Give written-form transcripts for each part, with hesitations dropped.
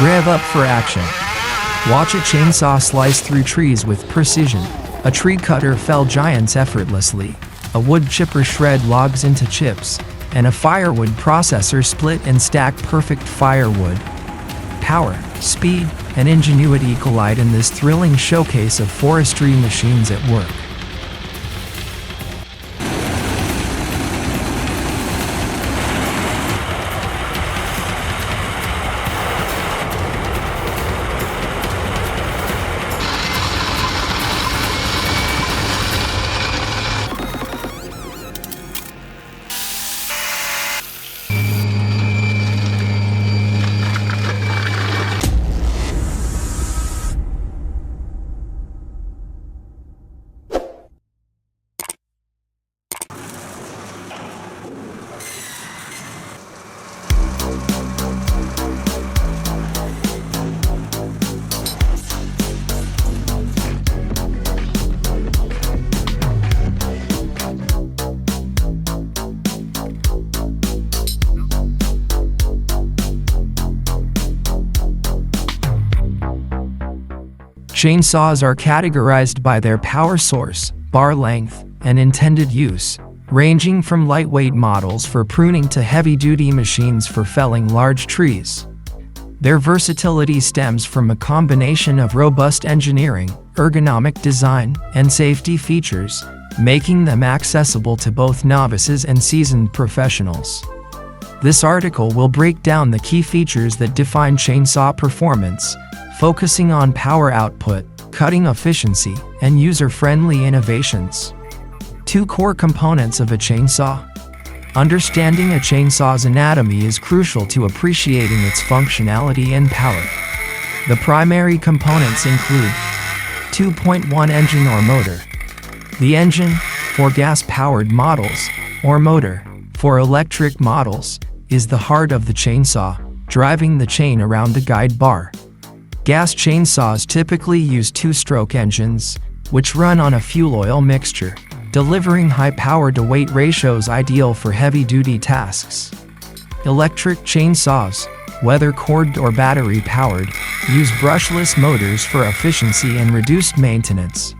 Rev up for action. Watch a chainsaw slice through trees with precision. A tree cutter fell giants effortlessly. A wood chipper shred logs into chips. And a firewood processor split and stack perfect firewood. Power, speed, and ingenuity collide in this thrilling showcase of forestry machines at work. Chainsaws are categorized by their power source, bar length, and intended use, ranging from lightweight models for pruning to heavy-duty machines for felling large trees. Their versatility stems from a combination of robust engineering, ergonomic design, and safety features, making them accessible to both novices and seasoned professionals. This article will break down the key features that define chainsaw performance, focusing on power output, cutting efficiency, and user-friendly innovations. 2 core components of a chainsaw. Understanding a chainsaw's anatomy is crucial to appreciating its functionality and power. The primary components include 2.1 engine or motor. The engine, for gas-powered models, or motor, for electric models, is the heart of the chainsaw, driving the chain around the guide bar. Gas chainsaws typically use 2-stroke engines, which run on a fuel-oil mixture, delivering high power-to-weight ratios ideal for heavy-duty tasks. Electric chainsaws, whether corded or battery-powered, use brushless motors for efficiency and reduced maintenance.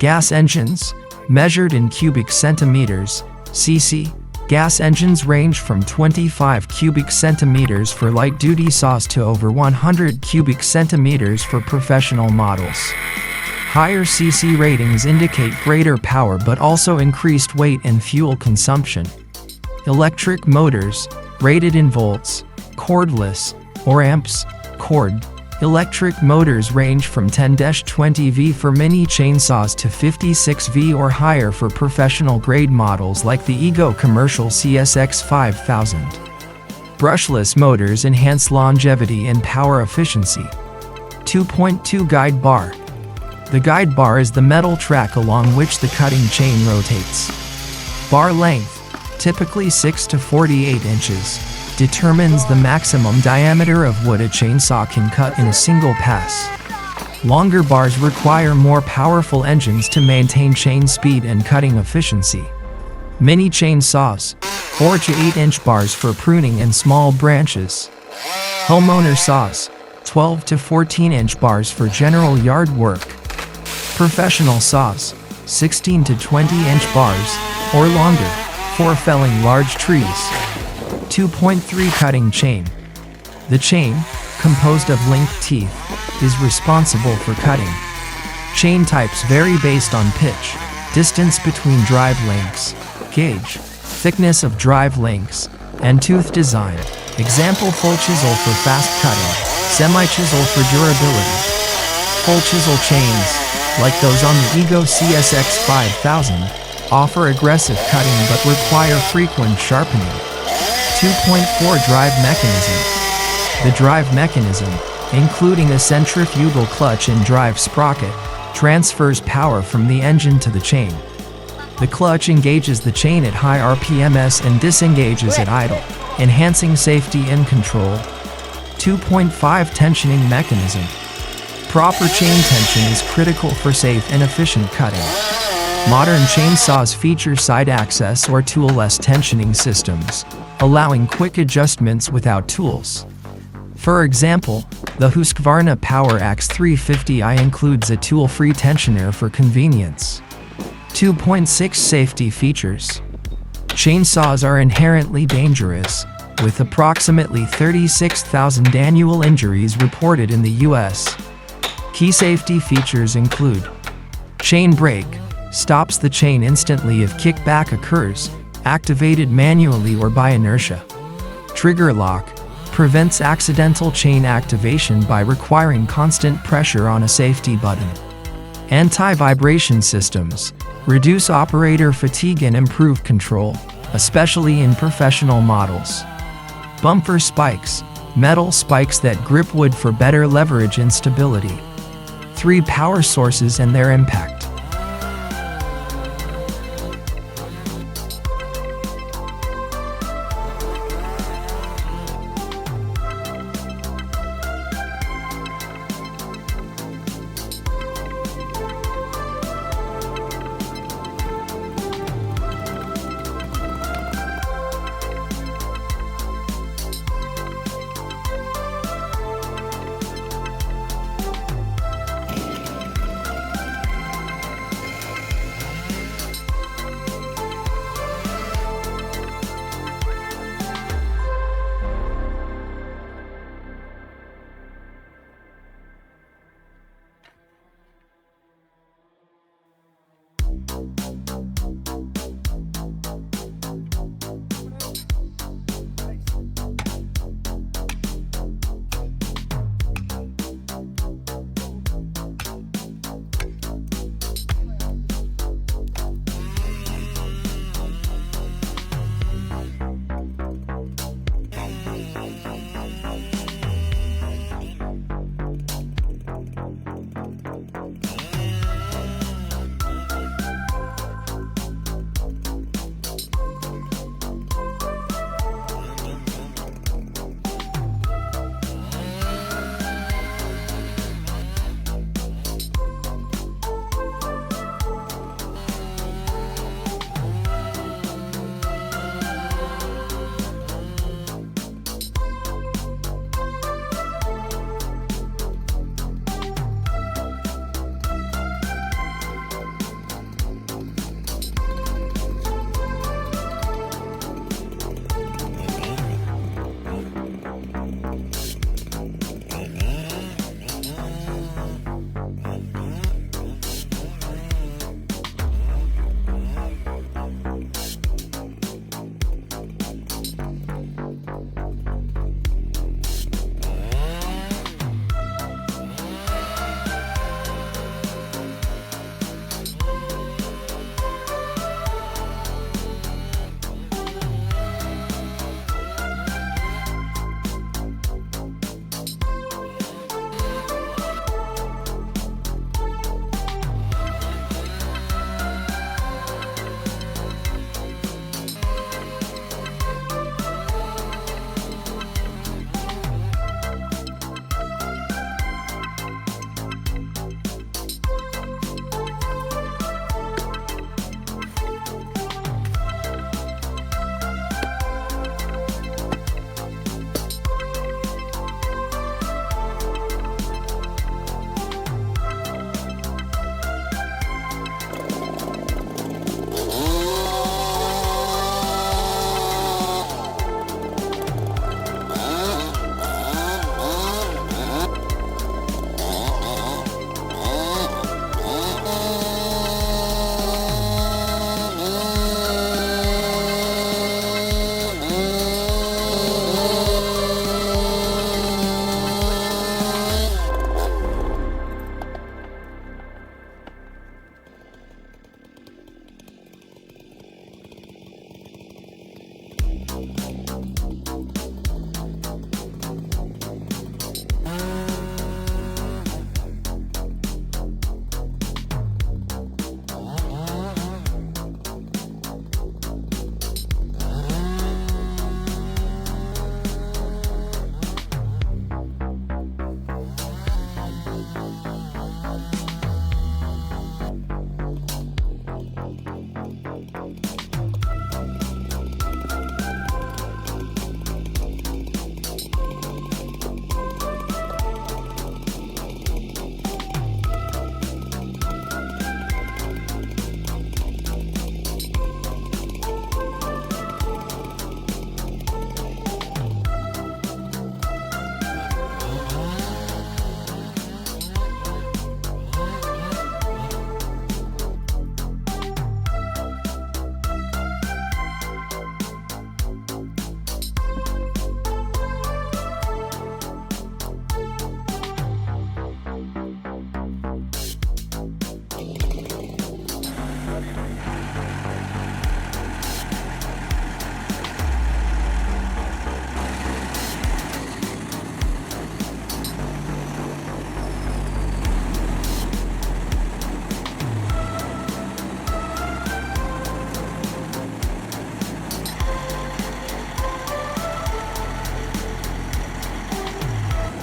Gas engines, measured in cubic centimeters, cc. Gas engines range from 25 cubic centimeters for light-duty saws to over 100 cubic centimeters for professional models. Higher cc ratings indicate greater power but also increased weight and fuel consumption. Electric motors, rated in volts, cordless, or amps, cord. Electric motors range from 10-20 V for mini chainsaws to 56 V or higher for professional-grade models like the Ego Commercial CSX 5000. Brushless motors enhance longevity and power efficiency. 2.2 Guide Bar. The guide bar is the metal track along which the cutting chain rotates. Bar length, typically 6 to 48 inches, determines the maximum diameter of wood a chainsaw can cut in a single pass. Longer bars require more powerful engines to maintain chain speed and cutting efficiency. Mini chainsaws, 4 to 8-inch bars for pruning and small branches. Homeowner saws, 12 to 14-inch bars for general yard work. Professional saws, 16 to 20-inch bars, or longer, for felling large trees. 2.3 Cutting chain. The chain, composed of linked teeth, is responsible for cutting. Chain types vary based on pitch, distance between drive links, gauge, thickness of drive links, and tooth design. Example: full chisel for fast cutting, semi-chisel for durability. Full chisel chains, like those on the Ego CSX 5000, offer aggressive cutting but require frequent sharpening. 2.4 Drive mechanism. The drive mechanism, including a centrifugal clutch and drive sprocket, transfers power from the engine to the chain. The clutch engages the chain at high RPMs and disengages at idle, enhancing safety and control. 2.5 Tensioning mechanism. Proper chain tension is critical for safe and efficient cutting. Modern chainsaws feature side access or tool-less tensioning systems, allowing quick adjustments without tools. For example, the Husqvarna Power Axe 350i includes a tool-free tensioner for convenience. 2.6 Safety features. Chainsaws are inherently dangerous, with approximately 36,000 annual injuries reported in the U.S. Key safety features include chain brake, stops the chain instantly if kickback occurs, activated manually or by inertia. Trigger lock, prevents accidental chain activation by requiring constant pressure on a safety button. Anti-vibration systems, reduce operator fatigue and improve control, especially in professional models. Bumper spikes, metal spikes that grip wood for better leverage and stability. 3 power sources and their impact.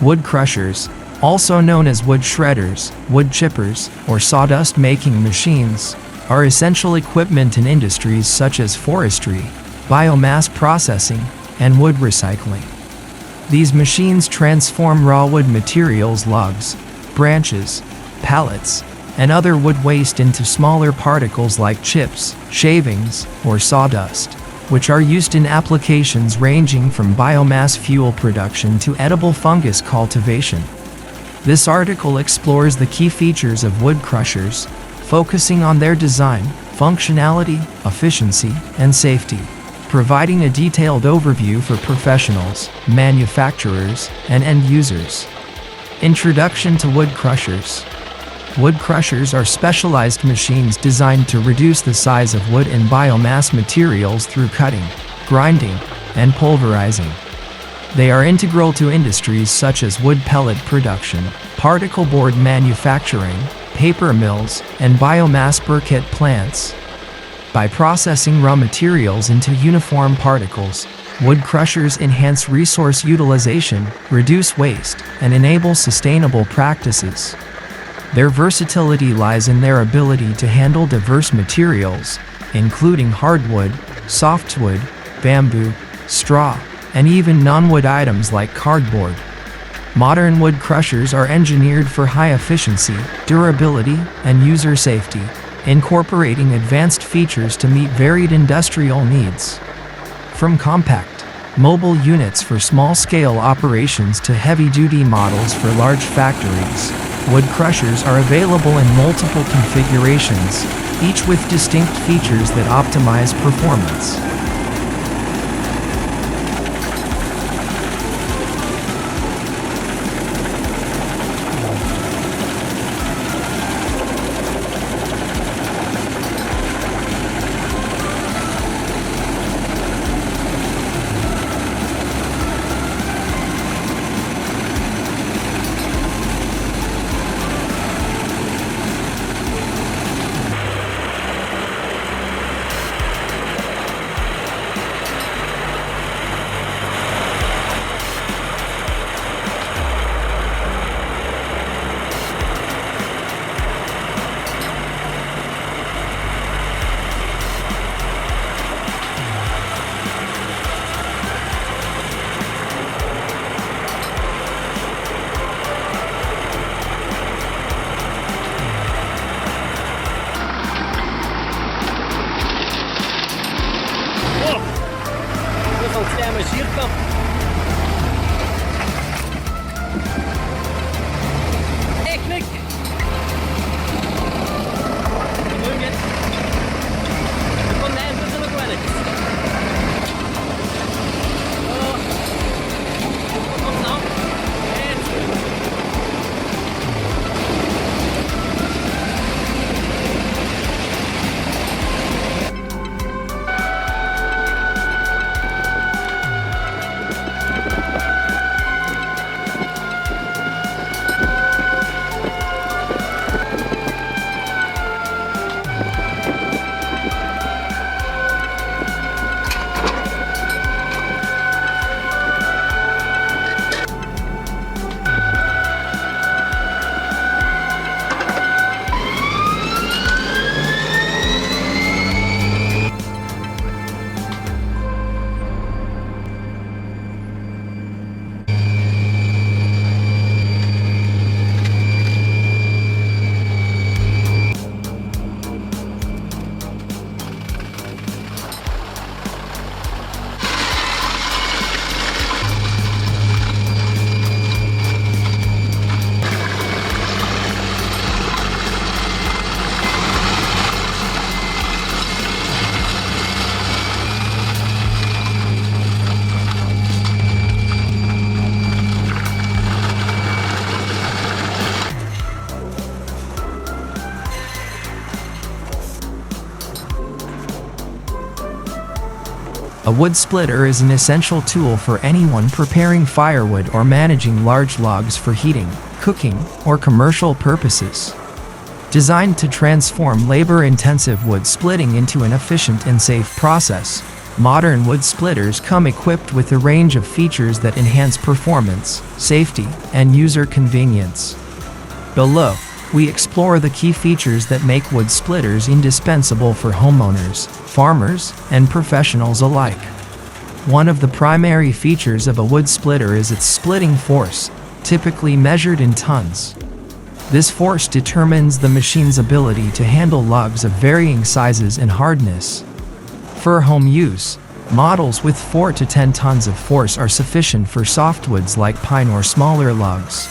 Wood crushers, also known as wood shredders, wood chippers, or sawdust-making machines, are essential equipment in industries such as forestry, biomass processing, and wood recycling. These machines transform raw wood materials, logs, branches, pallets, and other wood waste into smaller particles like chips, shavings, or sawdust, which are used in applications ranging from biomass fuel production to edible fungus cultivation. This article explores the key features of wood crushers, focusing on their design, functionality, efficiency, and safety, providing a detailed overview for professionals, manufacturers, and end users. Introduction to wood crushers. Wood crushers are specialized machines designed to reduce the size of wood and biomass materials through cutting, grinding, and pulverizing. They are integral to industries such as wood pellet production, particle board manufacturing, paper mills, and biomass briquette plants. By processing raw materials into uniform particles, wood crushers enhance resource utilization, reduce waste, and enable sustainable practices. Their versatility lies in their ability to handle diverse materials, including hardwood, softwood, bamboo, straw, and even non-wood items like cardboard. Modern wood crushers are engineered for high efficiency, durability, and user safety, incorporating advanced features to meet varied industrial needs. From compact, mobile units for small-scale operations to heavy-duty models for large factories, wood crushers are available in multiple configurations, each with distinct features that optimize performance. A wood splitter is an essential tool for anyone preparing firewood or managing large logs for heating, cooking, or commercial purposes. Designed to transform labor-intensive wood splitting into an efficient and safe process, Modern wood splitters come equipped with a range of features that enhance performance, safety, and user convenience. Below, we explore the key features that make wood splitters indispensable for homeowners, farmers, and professionals alike. One of the primary features of a wood splitter is its splitting force, typically measured in tons. This force determines the machine's ability to handle logs of varying sizes and hardness. For home use, models with 4 to 10 tons of force are sufficient for softwoods like pine or smaller logs.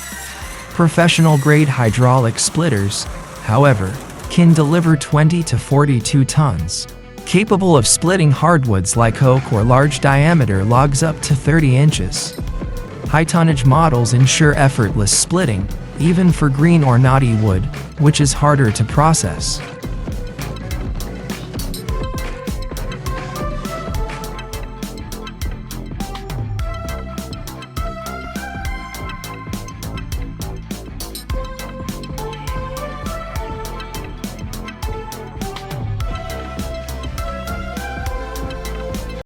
Professional-grade hydraulic splitters, however, can deliver 20 to 42 tons, capable of splitting hardwoods like oak or large-diameter logs up to 30 inches. High-tonnage models ensure effortless splitting, even for green or knotty wood, which is harder to process.